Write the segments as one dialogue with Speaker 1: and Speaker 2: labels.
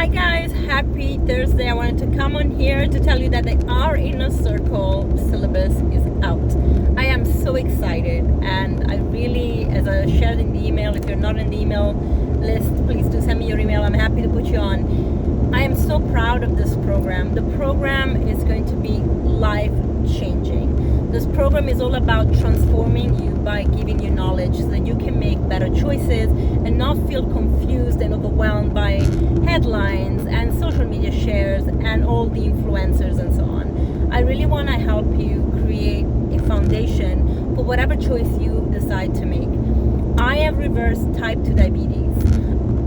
Speaker 1: Hi guys, happy Thursday. I wanted to come on here to tell you that the Our Inner Circle syllabus is out. I am so excited, and I really, as I shared in the email, if you're not in the email list, please do send me your email. I'm happy to put you on. I am so proud of this program. The program is going to be life-changing. This program is all about transforming you by giving you knowledge so that you can make better choices and not feel confused and overwhelmed by headlines and social media shares and all the influencers and so on. I really want to help you create a foundation for whatever choice you decide to make. I have reversed type 2 diabetes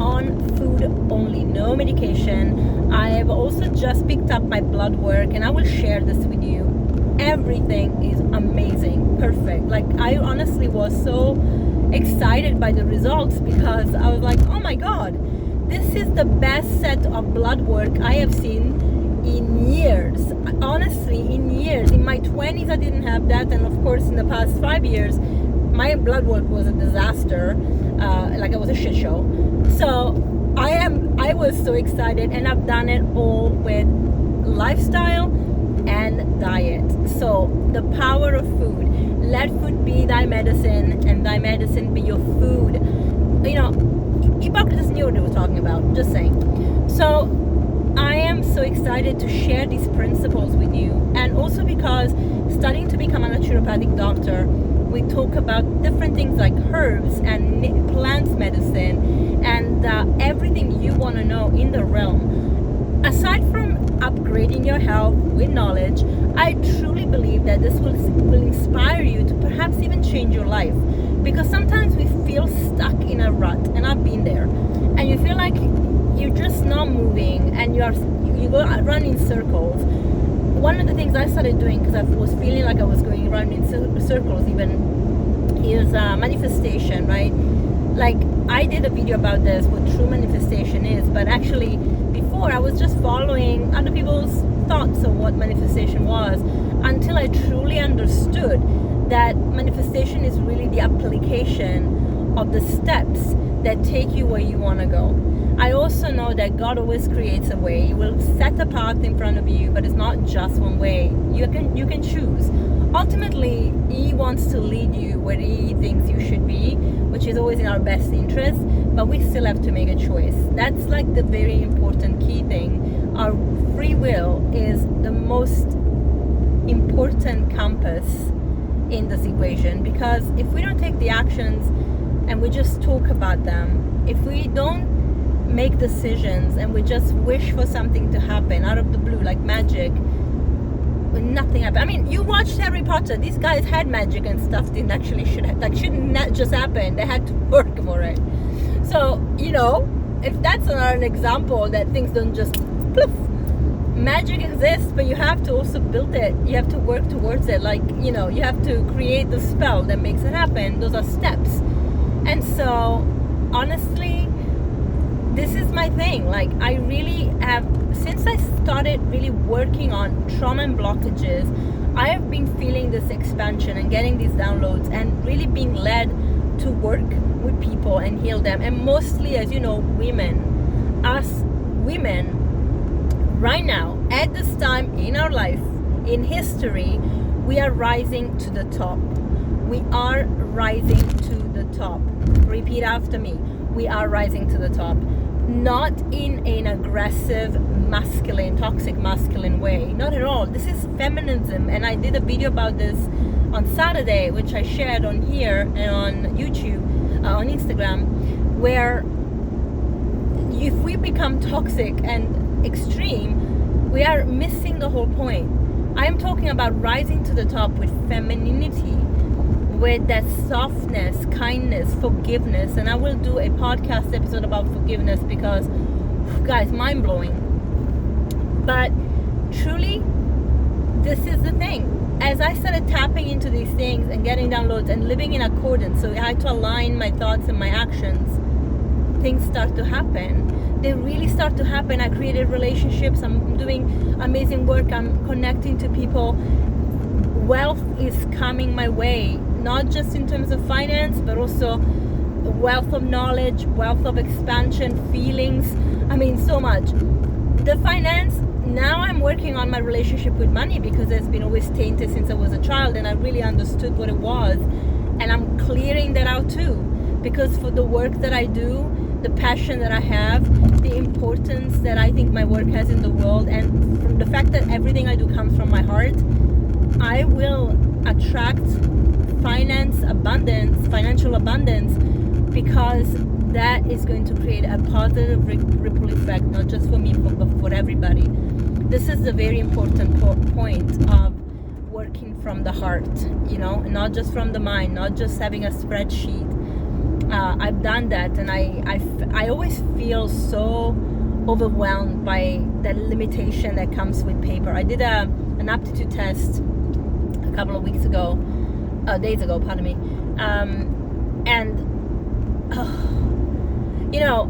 Speaker 1: on food only, no medication. I have also just picked up my blood work, and I will share this with you. Everything is amazing, perfect. Like, I honestly was so excited by the results because I was like, oh my god, this is the best set of blood work I have seen in years. Honestly, in years. In my 20s I didn't have that, and of course in the past 5 years my blood work was a disaster, like it was a shit show. So I was so excited, and I've done it all with lifestyle and diet. So the power of food. Let food be thy medicine, and thy medicine be your food. You know, Hippocrates knew what he was talking about, just saying. So I am so excited to share these principles with you, and also because studying to become a naturopathic doctor, we talk about different things like herbs and plant medicine and everything you want to know in the realm. Aside from upgrading your health with knowledge, I truly believe that this will inspire you to perhaps even change your life, because sometimes we feel stuck in a rut, and I've been there, and you feel like you're just not moving and you go run in circles. One of the things I started doing, because I was feeling like I was going around in circles even, is manifestation, right? Like, I did a video about this, what true manifestation is, but actually before I was just following other people's thoughts of what manifestation was, until I truly understood that manifestation is really the application of the steps that take you where you want to go. I also know that God always creates a way. He will set a path in front of you, but it's not just one way. You can choose. Ultimately, He wants to lead you where He thinks you should be, which is always in our best interest, but we still have to make a choice. That's like the very important key thing. Our free will is the most important compass in this equation, because if we don't take the actions and we just talk about them, if we don't make decisions and we just wish for something to happen out of the blue like magic, when nothing happened. I mean, you watched Harry Potter. These guys had magic and stuff didn't actually shouldn't just happen. They had to work for it. So, you know, if that's an example that things don't just poof. Magic exists, but you have to also build it. You have to work towards it. Like, you know, you have to create the spell that makes it happen. Those are steps. And so, honestly, this is my thing. Like, I really have, since I started really working on trauma and blockages, I have been feeling this expansion and getting these downloads and really being led to work with people and heal them. And mostly, as you know, women. Us women, right now, at this time in our life, in history, we are rising to the top. We are rising to the top. Repeat after me. We are rising to the top. Not in an aggressive, masculine, toxic masculine way. Not at all. This is feminism, and I did a video about this on Saturday, which I shared on here and on YouTube, on Instagram, where if we become toxic and extreme, we are missing the whole point. I am talking about rising to the top with femininity, with that softness, kindness, forgiveness. And I will do a podcast episode about forgiveness because, guys, mind-blowing. But truly, this is the thing. As I started tapping into these things and getting downloads and living in accordance, so I had to align my thoughts and my actions, things start to happen. They really start to happen. I created relationships. I'm doing amazing work. I'm connecting to people. Wealth is coming my way, not just in terms of finance, but also wealth of knowledge, wealth of expansion, feelings. I mean, so much. The finance, now I'm working on my relationship with money because it's been always tainted since I was a child, and I really understood what it was. And I'm clearing that out too, because for the work that I do, the passion that I have, the importance that I think my work has in the world, and from the fact that everything I do comes from my heart, I will attract financial abundance, because that is going to create a positive ripple effect, not just for me, but for everybody. This is the very important point of working from the heart, not just from the mind, not just having a spreadsheet. I've done that, and I always feel so overwhelmed by the limitation that comes with paper. I did an aptitude test a couple of days ago,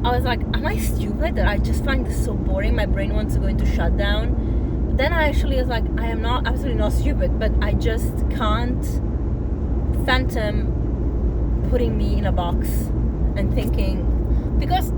Speaker 1: I was like, am I stupid that I just find this so boring? My brain wants to go into shutdown. But then I actually was like, I am not absolutely not stupid, but I just can't fathom putting me in a box and thinking, because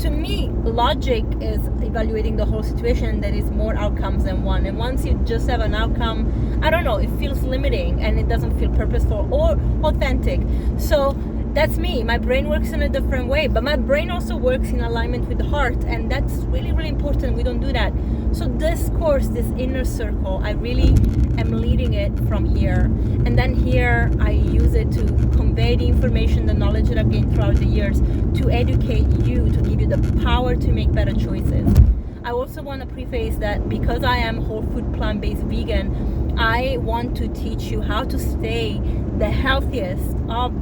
Speaker 1: to me, logic is evaluating the whole situation. There is more outcomes than one, and once you just have an outcome, I don't know, it feels limiting and it doesn't feel purposeful or authentic. So that's me. My brain works in a different way, but my brain also works in alignment with the heart, and that's really, really important. We don't do that. So this course, this inner circle, I really am leading it from here, and then here I use it to convey the information, the knowledge that I've gained throughout the years, to educate you, to give you the power to make better choices. I also want to preface that because I am whole food, plant-based vegan, I want to teach you how to stay the healthiest of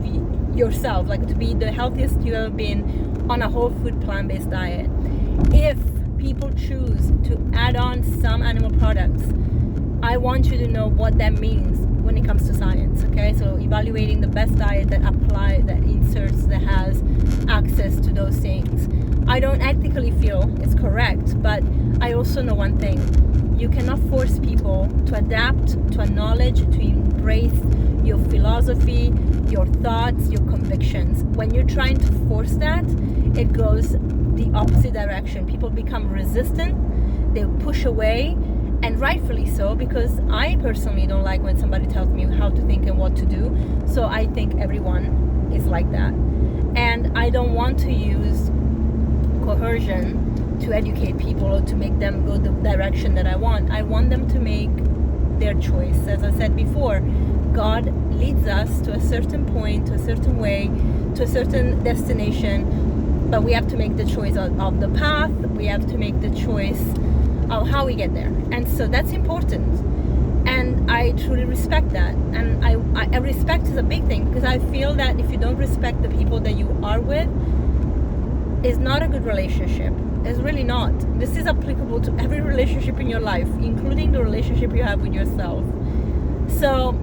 Speaker 1: yourself, like to be the healthiest you have been on a whole food, plant-based diet. If people choose to add on some animal products, I want you to know what that means when it comes to science, okay? So evaluating the best diet that inserts, that has access to those things. I don't ethically feel it's correct, but I also know one thing. You cannot force people to adapt to a knowledge, to embrace your philosophy, your thoughts, your convictions. When you're trying to force that, it goes the opposite direction. People become resistant, they push away, and rightfully so, because I personally don't like when somebody tells me how to think and what to do. So I think everyone is like that. And I don't want to use coercion to educate people or to make them go the direction that I want. I want them to make their choice. As I said before, God leads us to a certain point, to a certain way, to a certain destination, but we have to make the choice of the path. We have to make the choice of how we get there. And so that's important, and I truly respect that. And I respect is a big thing, because I feel that if you don't respect the people that you are with, it's not a good relationship. It's really not. This is applicable to every relationship in your life, including the relationship you have with yourself. So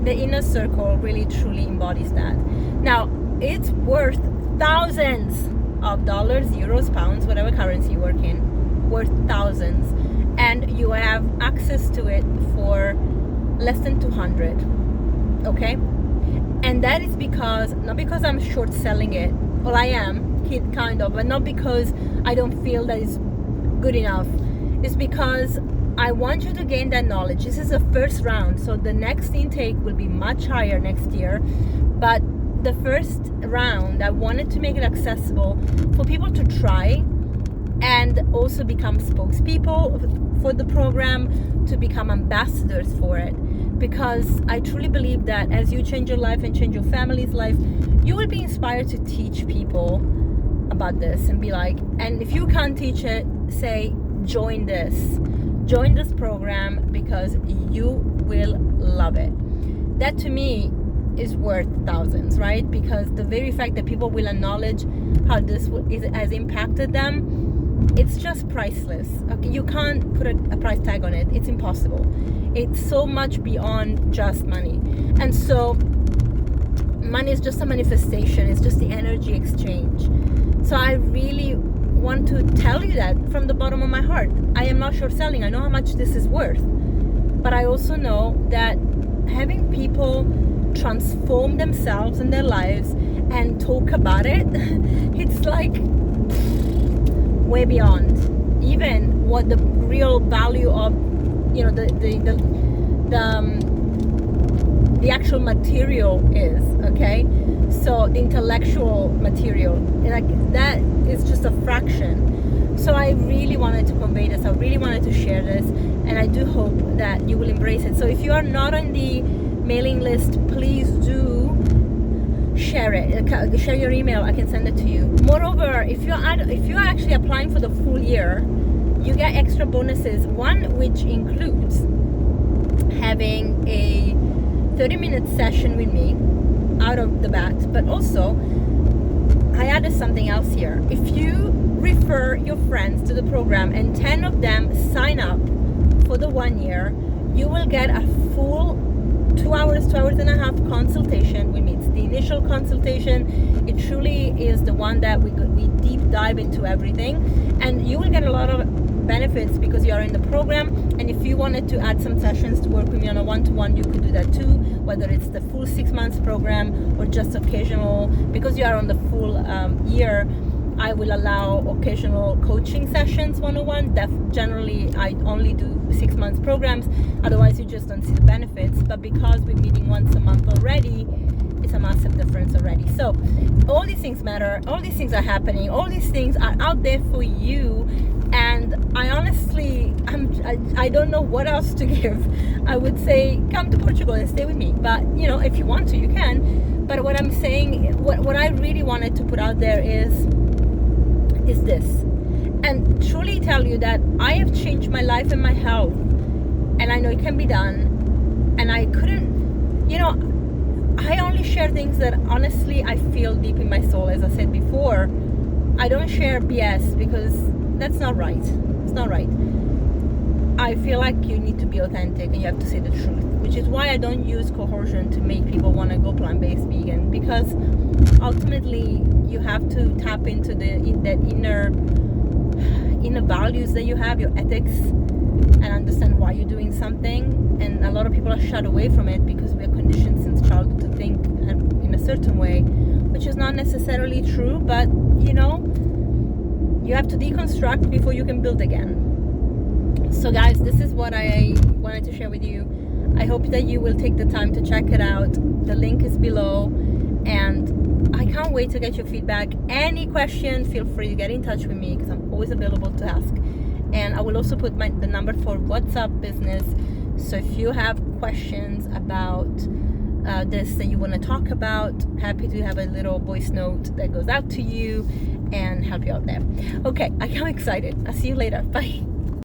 Speaker 1: the inner circle really truly embodies that. Now, it's worth thousands of dollars, euros, pounds, whatever currency you work in, worth thousands, and you have access to it for less than 200. Okay? And that is because, not because I'm short selling it, well, I am, kind of, but not because I don't feel that it's good enough. It's because I want you to gain that knowledge. This is the first round, so the next intake will be much higher next year. But the first round, I wanted to make it accessible for people to try and also become spokespeople for the program, to become ambassadors for it. Because I truly believe that as you change your life and change your family's life, you will be inspired to teach people about this and be like, and if you can't teach it, say, join this program, because you will love it. That to me is worth thousands, right? Because the very fact that people will acknowledge how this has impacted them, it's just priceless. Okay, you can't put a price tag on it. It's impossible. It's so much beyond just money. And so money is just a manifestation. It's just the energy exchange. So I really want to tell you that from the bottom of my heart. I am not short selling. I know how much this is worth. But I also know that having people transform themselves and their lives and talk about it, it's like way beyond even what the real value of, you know, the actual material is. Okay, so the intellectual material, like that is just a fraction. So I really wanted to convey this, I really wanted to share this, and I do hope that you will embrace it. So if you are not on the mailing list, please do share it. Share your email, I can send it to you. Moreover, if you are actually applying for the full year, you get extra bonuses, one which includes having a 30-minute session with me out of the bat, but also I added something else here. If you refer your friends to the program and 10 of them sign up for the 1 year, you will get a full 2 hours, 2 hours and a half consultation with me. It's the initial consultation. It truly is the one that we deep dive into everything, and you will get a lot of benefits because you are in the program. And if you wanted to add some sessions to work with me on a one-to-one, you could do that too, whether it's the full 6 months program or just occasional. Because you are on the full year, I will allow occasional coaching sessions one-on-one. Generally I only do 6 months programs, otherwise you just don't see the benefits. But because we're meeting once a month already, it's a massive difference already. So all these things matter, all these things are happening, all these things are out there for you. And I honestly, I don't know what else to give. I would say come to Portugal and stay with me, but you know, if you want to, you can. But what I'm saying, what I really wanted to put out there is this, and truly tell you that I have changed my life and my health, and I know it can be done. And I couldn't, you know, I only share things that honestly I feel deep in my soul. As I said before, I don't share BS because that's not right. It's not right. I feel like you need to be authentic and you have to say the truth, which is why I don't use coercion to make people want to go plant-based vegan, because ultimately you have to tap into that inner values that you have, your ethics, and understand why you're doing something. And a lot of people are shut away from it because we are conditioned since childhood to think in a certain way, which is not necessarily true. But you know, you have to deconstruct before you can build again. So guys, this is what I wanted to share with you. I hope that you will take the time to check it out. The link is below, and I can't wait to get your feedback. Any question, feel free to get in touch with me because I'm always available to ask. And I will also put the number for WhatsApp business. So if you have questions about this that you want to talk about, happy to have a little voice note that goes out to you and help you out there. Okay, I'm excited. I'll see you later. Bye.